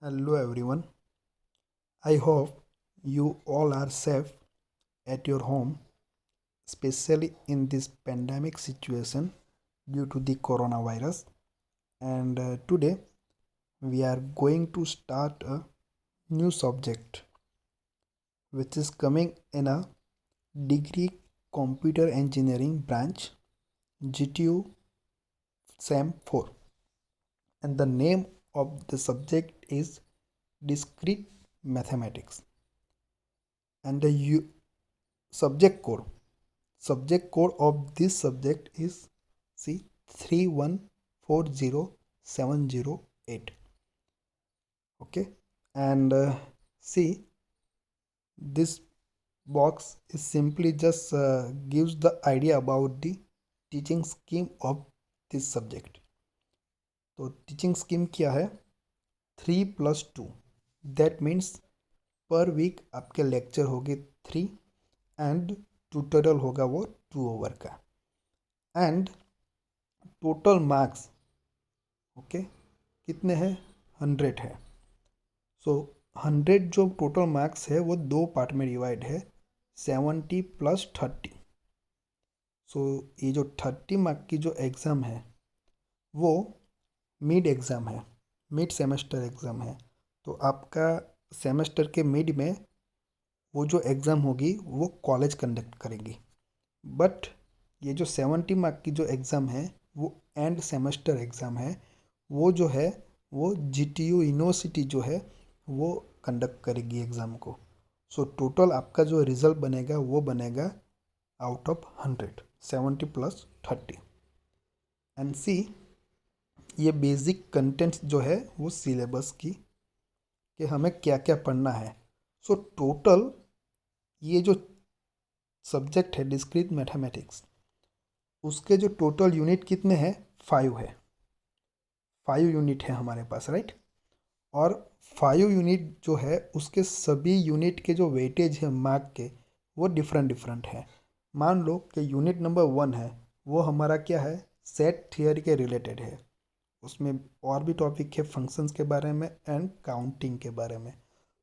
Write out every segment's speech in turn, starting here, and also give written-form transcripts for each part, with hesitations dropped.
Hello everyone. I hope you all are safe at your home, especially in this pandemic situation due to the coronavirus. And today we are going to start a new subject which is coming in a degree computer engineering branch GTU SAM 4. And the name of the subject is discrete mathematics. And the subject code of this subject is C3140708. Okay, and see, this box is simply just gives the idea about the teaching scheme of this subject. तो teaching scheme क्या है? 3+2, that means पर week आपके lecture होंगे 3 and tutorial होगा वो 2 over का and total marks okay कितने हैं? 100 है। सो 100 जो टोटल मार्क्स है वो दो पार्ट में डिवाइड है, 70 + 30। सो ये जो 30 मार्क की जो एग्ज़ाम है वो मिड एग्ज़ाम है, मिड सेमेस्टर एग्ज़ाम है। तो आपका सेमेस्टर के मिड में वो जो एग्ज़ाम होगी वो कॉलेज कंडक्ट करेगी, बट ये जो 70 मार्क की जो एग्ज़ाम है वो एंड सेमेस्टर एग्ज़ाम है, वो जो है वो GTU यूनिवर्सिटी जो है वो कंडक्ट करेगी एग्ज़ाम को। सो टोटल आपका जो रिज़ल्ट बनेगा वो बनेगा आउट ऑफ 100, 70 + 30। एंड सी, ये बेसिक कंटेंट्स जो है वो सिलेबस की कि हमें क्या क्या पढ़ना है। सो टोटल ये जो सब्जेक्ट है डिस्क्रीट मैथमेटिक्स, उसके जो टोटल यूनिट कितने हैं? 5 है। 5 यूनिट है हमारे पास, राइट। और 5 यूनिट जो है उसके सभी यूनिट के जो वेटेज है मार्क के वो डिफरेंट डिफरेंट है। मान लो कि यूनिट नंबर 1 है, वो हमारा क्या है? सेट थियोरी के रिलेटेड है। उसमें और भी टॉपिक है फंक्शंस के बारे में एंड काउंटिंग के बारे में।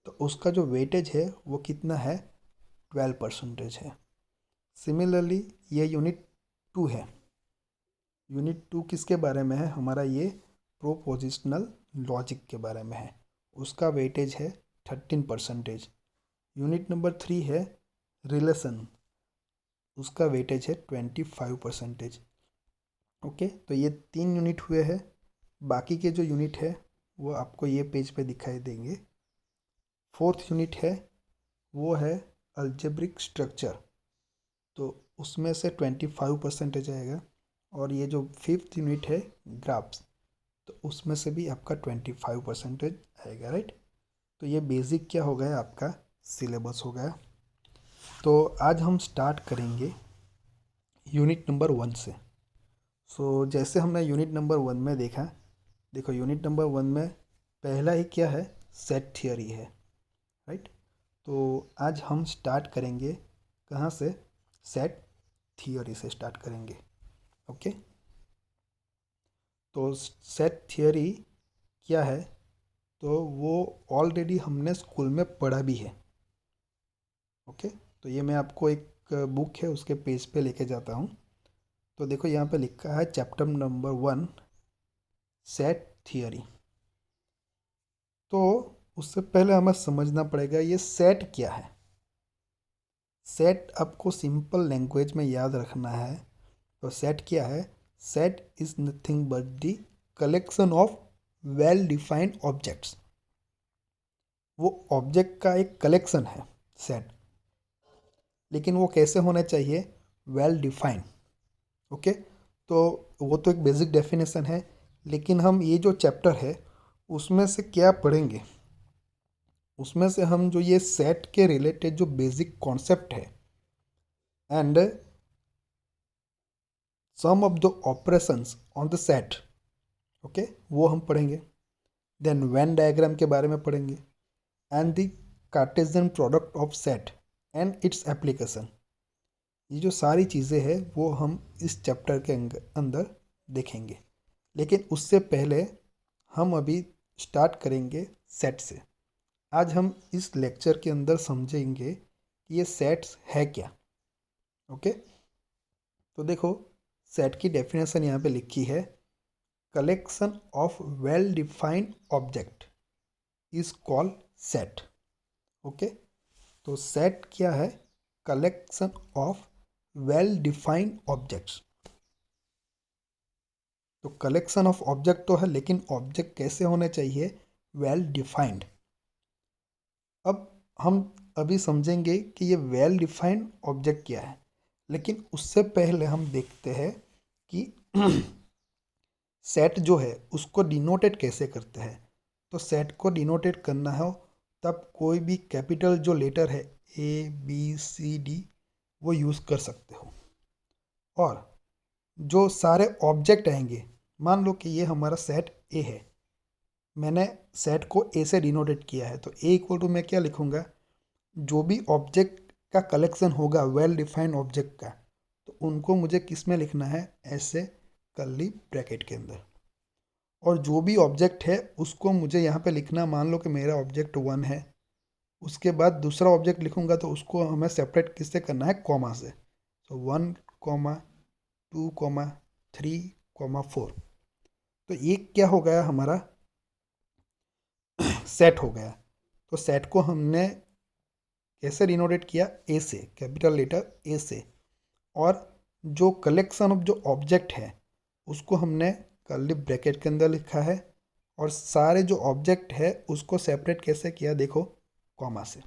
तो उसका जो वेटेज है वो कितना है? 12% है। सिमिलरली ये यूनिट 2 है। यूनिट 2 किसके बारे में है? हमारा ये प्रोपोजिशनल लॉजिक के बारे में है। उसका वेटेज है 13%। यूनिट नंबर 3 है रिलेशन, उसका वेटेज है 25%। ओके, तो ये 3 यूनिट हुए हैं। बाकी के जो यूनिट है वो आपको ये पेज पे दिखाई देंगे। 4th यूनिट है वो है अलजेब्रिक स्ट्रक्चर, तो उसमें से 25% आएगा। और ये जो 5th यूनिट है ग्राफ्स, तो उसमें से भी आपका 25% आएगा, राइट। तो ये बेसिक क्या हो गया? आपका सिलेबस हो गया। तो आज हम स्टार्ट करेंगे यूनिट नंबर 1 से। सो जैसे हमने यूनिट नंबर 1 में देखा, देखो यूनिट नंबर 1 में पहला ही क्या है? सेट थियोरी है, राइट। तो आज हम स्टार्ट करेंगे कहाँ से? सेट थियोरी से स्टार्ट करेंगे। ओके, तो सेट थियोरी क्या है? तो वो ऑलरेडी हमने स्कूल में पढ़ा भी है। ओके, तो ये मैं आपको एक बुक है उसके पेज पे लेके जाता हूँ। तो देखो यहाँ पे लिखा है चैप्टर नंबर 1 सेट थियोरी। तो उससे पहले हमें समझना पड़ेगा ये सेट क्या है। सेट आपको सिंपल लैंग्वेज में याद रखना है। तो सेट क्या है? Set is nothing but the collection of well defined objects. वो ऑब्जेक्ट का एक कलेक्शन है सेट, लेकिन वो कैसे होना चाहिए? Well defined. ओके, तो वो तो एक बेसिक डेफिनेशन है, लेकिन हम ये जो चैप्टर है उसमें से क्या पढ़ेंगे? उसमें से हम जो ये सेट के रिलेटेड जो बेसिक कॉन्सेप्ट है and some of the operations on the set, okay, वो हम पढ़ेंगे। देन वेन डायग्राम के बारे में पढ़ेंगे and the Cartesian product of set and its application. ये जो सारी चीज़ें हैं वो हम इस चैप्टर के अंदर देखेंगे। लेकिन उससे पहले हम अभी स्टार्ट करेंगे सेट से। आज हम इस लेक्चर के अंदर समझेंगे कि ये सेट्स है क्या। ओके, तो देखो सेट की डेफिनेशन यहाँ पे लिखी है, collection of well defined object is called set. Okay, तो सेट क्या है? Collection of well defined objects. तो कलेक्शन ऑफ ऑब्जेक्ट तो है, लेकिन ऑब्जेक्ट कैसे होने चाहिए? Well defined. अब हम अभी समझेंगे कि ये वेल डिफाइंड ऑब्जेक्ट क्या है, लेकिन उससे पहले हम देखते हैं कि सेट जो है उसको डिनोटेट कैसे करते हैं। तो सेट को डिनोटेट करना हो तब कोई भी कैपिटल जो लेटर है ABCD वो यूज़ कर सकते हो। और जो सारे ऑब्जेक्ट आएंगे, मान लो कि ये हमारा सेट ए है, मैंने सेट को ए से डिनोटेट किया है, तो ए इक्वल टू मैं क्या लिखूँगा? जो भी ऑब्जेक्ट का कलेक्शन होगा वेल डिफाइंड ऑब्जेक्ट का, तो उनको मुझे किस में लिखना है? ऐसे कर्ली ब्रैकेट के अंदर। और जो भी ऑब्जेक्ट है उसको मुझे यहाँ पे लिखना, मान लो कि मेरा ऑब्जेक्ट 1 है, उसके बाद दूसरा ऑब्जेक्ट लिखूंगा तो उसको हमें सेपरेट किससे करना है? कॉमा से। तो 1, 2, 3, 4। तो ये क्या हो गया हमारा? सेट हो गया। तो सेट को हमने कैसे डिनोटेट किया? ए से, कैपिटल लेटर ए से। और जो कलेक्शन ऑफ जो ऑब्जेक्ट है उसको हमने कर्ली ब्रैकेट के अंदर लिखा है। और सारे जो ऑब्जेक्ट है उसको सेपरेट कैसे किया? देखो, कॉमा से।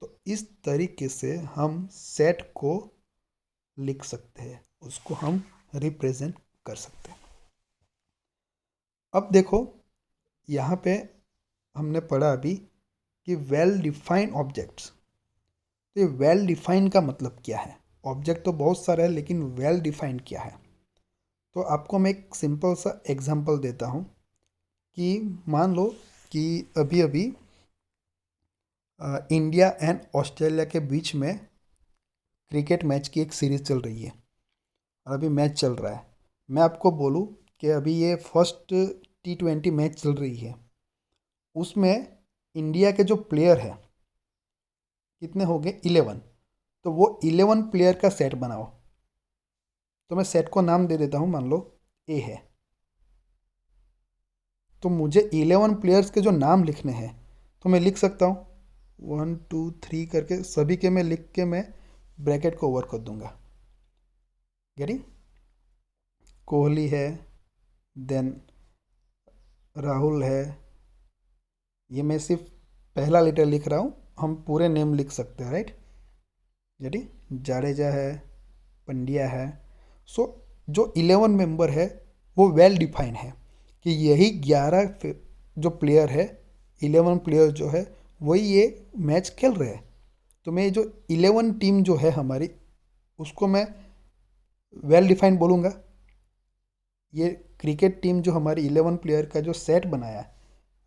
तो इस तरीके से हम सेट को लिख सकते हैं, उसको हम रिप्रेजेंट कर सकते हैं। अब देखो यहाँ पे हमने पढ़ा अभी कि वेल डिफाइंड ऑब्जेक्ट्स। तो ये वेल डिफाइंड का मतलब क्या है? ऑब्जेक्ट तो बहुत सारे हैं, लेकिन वेल डिफाइंड क्या है? तो आपको मैं एक सिंपल सा एग्जांपल देता हूँ कि मान लो कि अभी अभी इंडिया एंड ऑस्ट्रेलिया के बीच में क्रिकेट मैच की एक सीरीज़ चल रही है और अभी मैच चल रहा है। मैं आपको बोलूँ कि अभी ये फर्स्ट T20 मैच चल रही है, उसमें इंडिया के जो प्लेयर है कितने हो गए? 11। तो वो 11 प्लेयर का सेट बनाओ। तो मैं सेट को नाम दे देता हूँ, मान लो ए है। तो मुझे 11 प्लेयर्स के जो नाम लिखने हैं, तो मैं लिख सकता हूँ 1, 2, 3 करके सभी के मैं लिख के मैं ब्रैकेट को ओवर कर दूंगा। गेटिंग? कोहली है, देन राहुल है, ये मैं सिर्फ पहला लेटर लिख रहा हूँ, हम पूरे नेम लिख सकते हैं, राइट? गेटिंग? जाडेजा है, पंड्या है। सो जो 11 मेंबर है वो वेल डिफाइन है कि यही 11 जो प्लेयर है, 11 प्लेयर जो है वही ये मैच खेल रहे हैं। तो मैं जो 11 टीम जो है हमारी, उसको मैं वेल डिफाइंड बोलूँगा। ये क्रिकेट टीम जो हमारी 11 प्लेयर का जो सेट बनाया है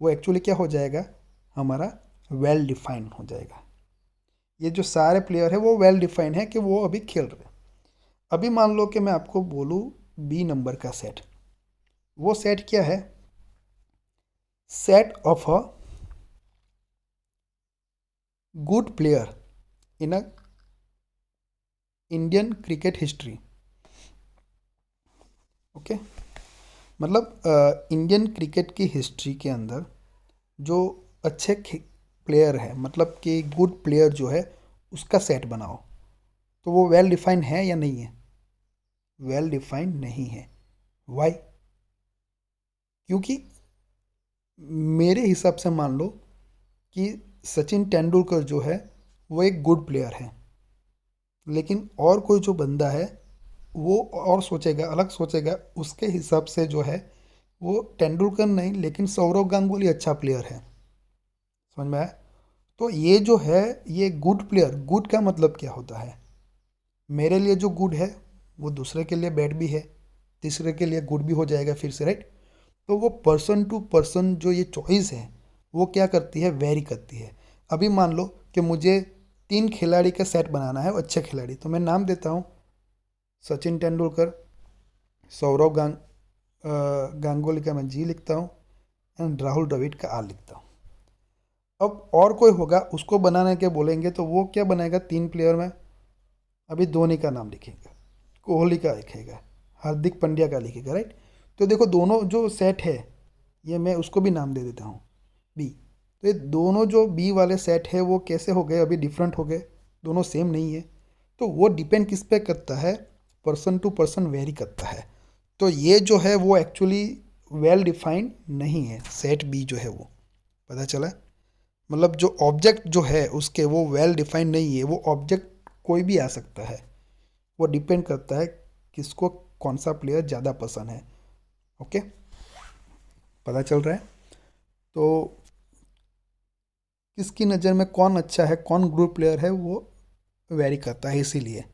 वो एक्चुअली क्या हो जाएगा? हमारा वेल डिफाइंड हो जाएगा। ये जो सारे प्लेयर है वो वेल डिफाइंड है कि वो अभी खेल रहे हैं। अभी मान लो कि मैं आपको बोलूँ बी नंबर का सेट। वो सेट क्या है? Set of a good player in a Indian cricket history. Okay, मतलब इंडियन क्रिकेट की हिस्ट्री के अंदर जो अच्छे प्लेयर है, मतलब कि गुड प्लेयर जो है उसका सेट बनाओ। तो वो वेल डिफाइंड है या नहीं है? वेल डिफाइंड नहीं है। वाई? क्योंकि मेरे हिसाब से मान लो कि सचिन तेंदुलकर जो है वो एक गुड प्लेयर है, लेकिन और कोई जो बंदा है वो और सोचेगा, अलग सोचेगा, उसके हिसाब से जो है वो तेंदुलकर नहीं, लेकिन सौरव गांगुली अच्छा प्लेयर है। समझ में आया? तो ये जो है ये गुड प्लेयर, गुड का मतलब क्या होता है? मेरे लिए जो गुड है वो दूसरे के लिए बैड भी है, तीसरे के लिए गुड भी हो जाएगा फिर से, राइट? तो वो पर्सन टू पर्सन जो ये चॉइस है वो क्या करती है? वेरी करती है। अभी मान लो कि मुझे 3 खिलाड़ी का सेट बनाना है, अच्छे खिलाड़ी, तो मैं नाम देता हूँ सचिन तेंदुलकर, सौरव गांगुली का मैं जी लिखता हूँ, एंड राहुल द्रविड़ का आर लिखता हूँ। अब और कोई होगा उसको बनाने के बोलेंगे तो वो क्या बनाएगा, 3 प्लेयर में अभी धोनी का नाम लिखेगा, कोहली का लिखेगा, हार्दिक पांड्या का लिखेगा, राइट। तो देखो दोनों जो सेट है, ये मैं उसको भी नाम दे देता हूँ बी। तो ये दोनों जो बी वाले सेट है वो कैसे हो गए, अभी डिफरेंट हो गए, दोनों सेम नहीं है। तो वो डिपेंड किस पे करता है, पर्सन टू पर्सन वेरी करता है। तो ये जो है वो एक्चुअली वेल डिफाइंड नहीं है, सेट बी जो है वो, पता चला। मतलब जो ऑब्जेक्ट जो है उसके वो वेल डिफाइंड नहीं है, वो ऑब्जेक्ट कोई भी आ सकता है, वो डिपेंड करता है किसको कौन सा प्लेयर ज़्यादा पसंद है। ओके, पता चल रहा है। तो किसकी नज़र में कौन अच्छा है, कौन ग्रुप प्लेयर है, वो वेरी करता है इसीलिए।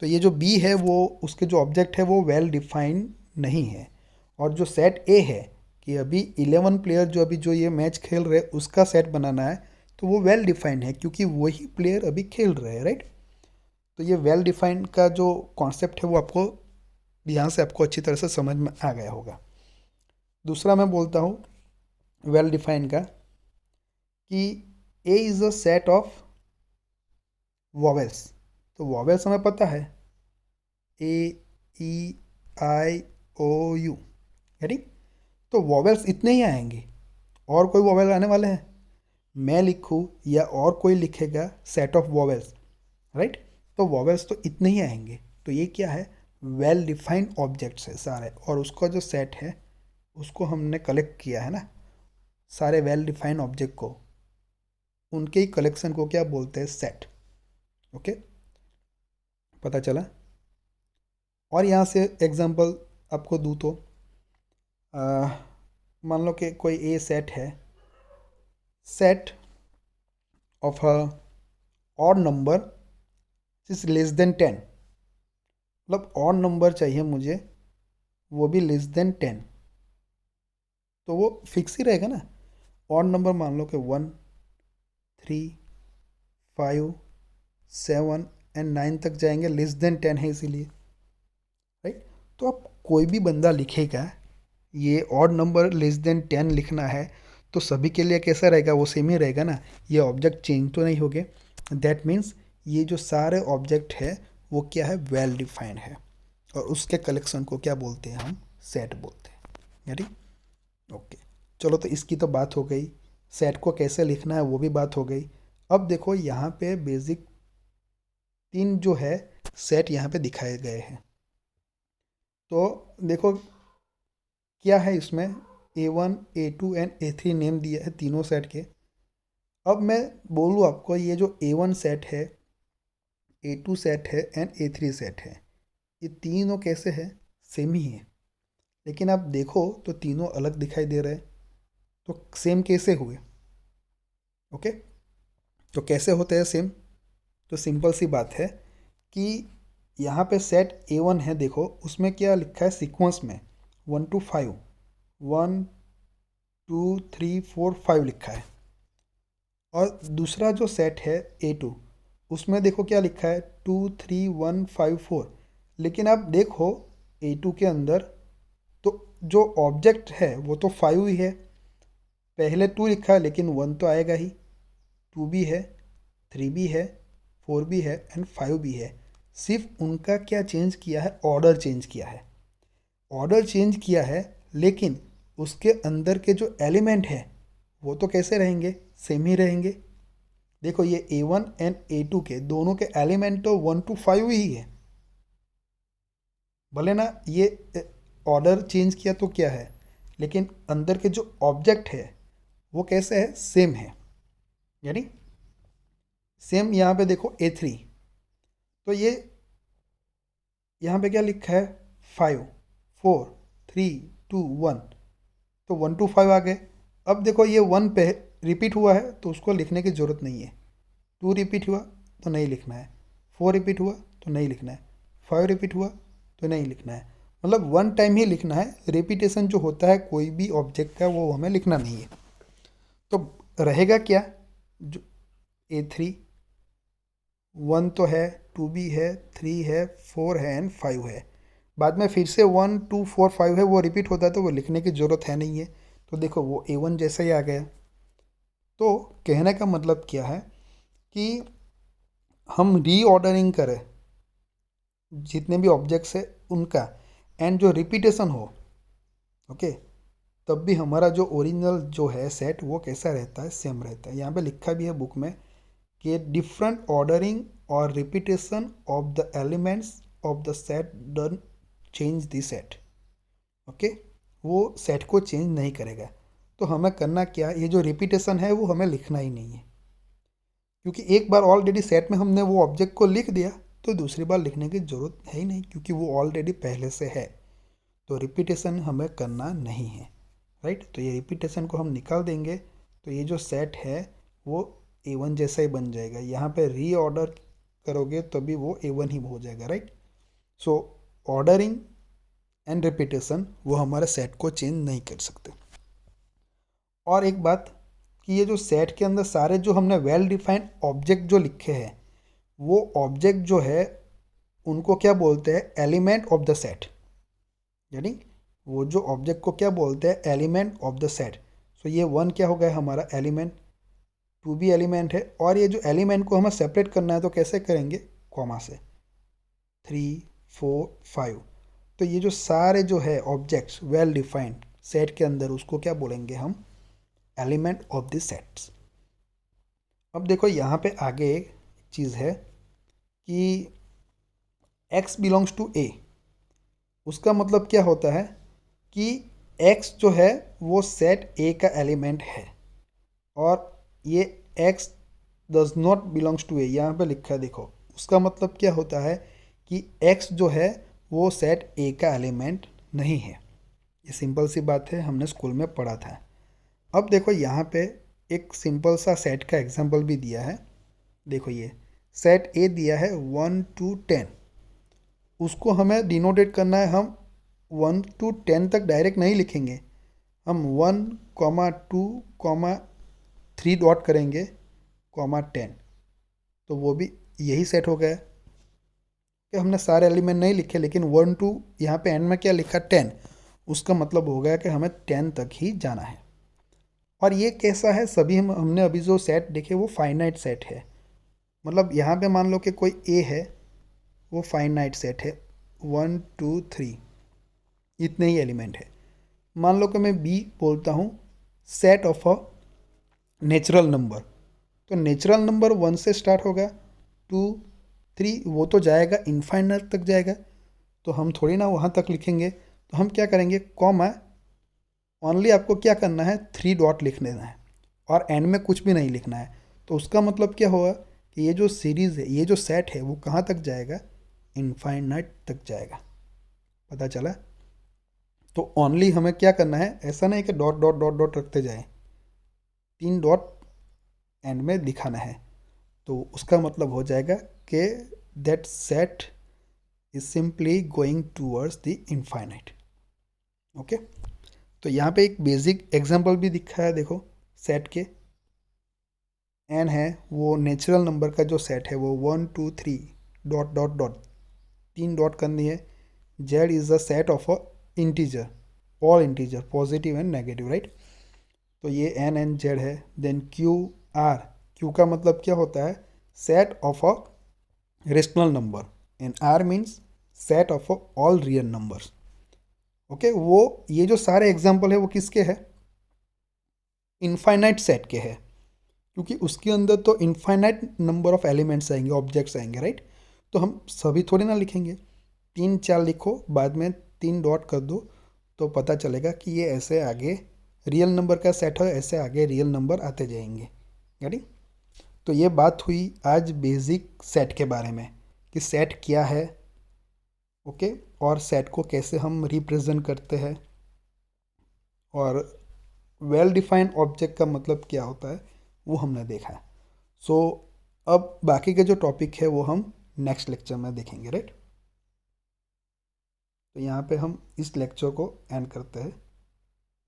तो ये जो बी है वो उसके जो ऑब्जेक्ट है वो वेल डिफाइंड नहीं है। और जो सेट ए है कि अभी 11 प्लेयर जो अभी जो ये मैच खेल रहे हैं उसका सेट बनाना है, तो वो वेल डिफाइंड है क्योंकि वही प्लेयर अभी खेल रहे हैं, राइट। तो ये वेल डिफाइंड का जो कॉन्सेप्ट है वो आपको यहाँ से आपको अच्छी तरह से समझ में आ गया होगा। दूसरा मैं बोलता हूँ वेल डिफाइंड का कि A is a set of vowels. तो वॉवेल्स हमें पता है, ए, ई, आई, ओ, यू, रेडी। तो वॉवेल्स इतने ही आएंगे, और कोई वॉवेल आने वाले हैं, मैं लिखूँ या और कोई लिखेगा सेट ऑफ वॉवेल्स, राइट। तो वॉवेल्स तो इतने ही आएंगे। तो ये क्या है, वेल डिफाइंड ऑब्जेक्ट्स है सारे, और उसका जो सेट है उसको हमने कलेक्ट किया है ना, सारे वेल डिफाइंड ऑब्जेक्ट को, उनके ही कलेक्शन को क्या बोलते हैं, सेट। ओके, पता चला। और यहाँ से एग्जांपल आपको दूँ तो मान लो कि कोई ए सेट है, set of a odd number is less than 10, मतलब ऑड नंबर चाहिए मुझे, वो भी लेस देन 10। तो वो फिक्स ही रहेगा ना, ऑड नंबर मान लो कि 1, 3, 5, 7 एंड 9 तक जाएंगे, लेस देन 10 है इसीलिए, राइट। तो अब कोई भी बंदा लिखेगा ये ऑड नंबर लेस देन 10 लिखना है, तो सभी के लिए कैसा रहेगा, वो सेम ही रहेगा ना, ये ऑब्जेक्ट चेंज तो नहीं हो गए। दैट मीन्स ये जो सारे ऑब्जेक्ट है वो क्या है, वेल डिफाइंड है, और उसके कलेक्शन को क्या बोलते हैं, हम सेट बोलते हैं, यानी। ओके, चलो तो इसकी तो बात हो गई, सेट को कैसे लिखना है वो भी बात हो गई। अब देखो यहाँ पे बेसिक 3 जो है सेट यहाँ पे दिखाए गए हैं। तो देखो क्या है इसमें, A1, A2 and A3 name दिया है तीनों सेट के। अब मैं बोलूँ आपको, ये जो A1 सेट है, A2 सेट है एंड A3 सेट है, ये तीनों कैसे है, सेम ही है। लेकिन आप देखो तो तीनों अलग दिखाई दे रहे हैं, तो सेम कैसे हुए। ओके, तो कैसे होते हैं सेम, तो सिंपल सी बात है कि यहाँ पे सेट A1 है, देखो उसमें क्या लिखा है सीक्वेंस में, 1 to 5, 1, 2, 3, 4, 5 लिखा है। और दूसरा जो सेट है A2, उसमें देखो क्या लिखा है, 2, 3, 1, 5, 4। लेकिन आप देखो A2 के अंदर तो जो ऑब्जेक्ट है वो तो 5 ही है, पहले 2 लिखा है लेकिन 1 तो आएगा ही, 2 भी है, 3 भी है, 4 भी है एंड 5 भी है। सिर्फ उनका क्या चेंज किया है, ऑर्डर चेंज किया है, ऑर्डर चेंज किया है, लेकिन उसके अंदर के जो एलिमेंट है वो तो कैसे रहेंगे, सेम ही रहेंगे। देखो ये A1 एंड A2 के दोनों के एलिमेंट तो 1 to 5 ही है, भले ना ये ऑर्डर चेंज किया तो क्या है, लेकिन अंदर के जो ऑब्जेक्ट है वो कैसे है, सेम है, यानी सेम। यहाँ पे देखो A3, तो ये यहाँ पे क्या लिखा है, 5, 4, 3, 2, 1, तो 1 to 5 आ गए। अब देखो ये 1 पे रिपीट हुआ है तो उसको लिखने की ज़रूरत नहीं है, 2 रिपीट हुआ तो नहीं लिखना है, 4 रिपीट हुआ तो नहीं लिखना है, 5 रिपीट हुआ तो नहीं लिखना है। मतलब 1 टाइम ही लिखना है, रिपीटेशन जो होता है कोई भी ऑब्जेक्ट का वो हमें लिखना नहीं है। तो रहेगा क्या, जो A3, 1 तो है, 2 भी है, 3 है, 4 है एंड 5 है। बाद में फिर से 1, 2, 4, 5 है, वो रिपीट होता है तो वो लिखने की ज़रूरत है नहीं है। तो देखो वो A1 जैसा ही आ गया। तो कहने का मतलब क्या है कि हम रीऑर्डरिंग करें जितने भी ऑब्जेक्ट्स है उनका, एंड जो रिपीटेशन हो, ओके, तब भी हमारा जो ओरिजिनल जो है सेट वो कैसा रहता है, सेम रहता है। यहाँ पे लिखा भी है बुक में कि डिफरेंट ऑर्डरिंग और repetition of the elements of the set done change the set. Okay, वो सेट को चेंज नहीं करेगा। तो हमें करना क्या, ये जो रिपीटेशन है वो हमें लिखना ही नहीं है, क्योंकि एक बार ऑलरेडी सेट में हमने वो ऑब्जेक्ट को लिख दिया, तो दूसरी बार लिखने की ज़रूरत है ही नहीं, क्योंकि वो ऑलरेडी पहले से है। तो रिपीटेशन हमें करना नहीं है, राइट। तो ये रिपीटेशन को हम निकाल देंगे, तो ये जो सेट है वो A1 जैसा ही बन जाएगा। यहाँ पे रीऑर्डर करोगे तो भी वो A1 ही हो जाएगा, right. So ordering and repetition वो हमारे सेट को चेंज नहीं कर सकते। और एक बात कि ये जो सेट के अंदर सारे जो हमने वेल डिफाइंड ऑब्जेक्ट जो लिखे हैं, वो ऑब्जेक्ट जो है उनको क्या बोलते हैं, एलिमेंट ऑफ द सेट। यानी वो जो ऑब्जेक्ट को क्या बोलते हैं, एलिमेंट ऑफ द सेट। सो ये 1 क्या हो गया हमारा एलिमेंट, 2 भी एलिमेंट है। और ये जो एलिमेंट को हमें सेपरेट करना है तो कैसे करेंगे, कॉमा से, 3 4 5। तो ये जो सारे जो है ऑब्जेक्ट्स वेल डिफाइंड सेट के अंदर, उसको क्या बोलेंगे हम, एलिमेंट ऑफ द सेट्स। अब देखो यहाँ पे आगे एक चीज़ है कि x बिलोंग्स टू a। उसका मतलब क्या होता है कि x जो है वो सेट A का एलिमेंट है, और ये x does not belongs to A यहाँ पे लिखा है, देखो उसका मतलब क्या होता है कि x जो है वो सेट A का एलिमेंट नहीं है। ये सिंपल सी बात है, हमने स्कूल में पढ़ा था। अब देखो यहाँ पे एक सिंपल सा सेट का एग्जांपल भी दिया है। देखो ये सेट A दिया है 1 to 10, उसको हमें डिनोटेट करना है। हम 1 to 10 तक डायरेक्ट नहीं लिखेंगे, हम 1, 2, 3 डॉट करेंगे, 10। तो वो भी यही सेट हो गया कि हमने सारे एलिमेंट नहीं लिखे, लेकिन 1 टू यहाँ पे एंड में क्या लिखा, 10। उसका मतलब हो गया कि हमें 10 तक ही जाना है। और ये कैसा है, सभी हमने अभी जो सेट देखे वो फाइनाइट सेट है। मतलब यहाँ पे मान लो कि कोई A है, वो फाइनाइट सेट है, 1 2 3 इतने ही एलिमेंट है। मान लो कि मैं B बोलता हूँ set of a natural number, तो नेचुरल नंबर 1 से स्टार्ट होगा, 2 3 वो तो जाएगा इनफाइनाइट तक जाएगा, तो हम थोड़ी ना वहाँ तक लिखेंगे। तो हम क्या करेंगे, कॉमा, ओनली आपको क्या करना है, 3 डॉट लिख देना है, और एंड में कुछ भी नहीं लिखना है। तो उसका मतलब क्या होगा कि ये जो सीरीज़ है, ये जो सेट है, वो कहाँ तक जाएगा, इनफाइनाइट तक जाएगा। पता चला। तो ओनली हमें क्या करना है, ऐसा नहीं कि डॉट डॉट डॉट डॉट रखते जाए, 3 डॉट एंड में दिखाना है। तो उसका मतलब हो जाएगा कि that set is simply going towards the infinite. Okay, तो यहाँ पे एक बेसिक एग्जांपल भी दिखा है, देखो सेट के एन है, वो नेचुरल नंबर का जो सेट है वो 1 2 3 डॉट डॉट डॉट 3 डॉट करनी है। Z is the set of a integer, all integer positive and negative, right. तो ये एन एन जेड है। देन क्यू आर, क्यू का मतलब क्या होता है, set of a rational number, and R means set of all real numbers. Okay, वो ये जो सारे एग्जाम्पल है वो किसके है, इनफाइनाइट सेट के है, क्योंकि उसके अंदर तो इनफाइनाइट नंबर ऑफ एलिमेंट्स आएंगे, ऑब्जेक्ट्स आएंगे, राइट। तो हम सभी थोड़ी ना लिखेंगे, 3 4 लिखो, बाद में 3 डॉट कर दो, तो पता चलेगा कि ये ऐसे आगे रियल नंबर का सेट है, ऐसे आगे रियल नंबर आते जाएंगे, यानी। तो ये बात हुई आज बेसिक सेट के बारे में कि सेट क्या है, ओके, और सेट को कैसे हम रिप्रेजेंट करते हैं, और वेल डिफाइंड ऑब्जेक्ट का मतलब क्या होता है वो हमने देखा है। सो अब बाकी के जो टॉपिक है वो हम नेक्स्ट लेक्चर में देखेंगे, राइट। तो यहाँ पे हम इस लेक्चर को एंड करते हैं।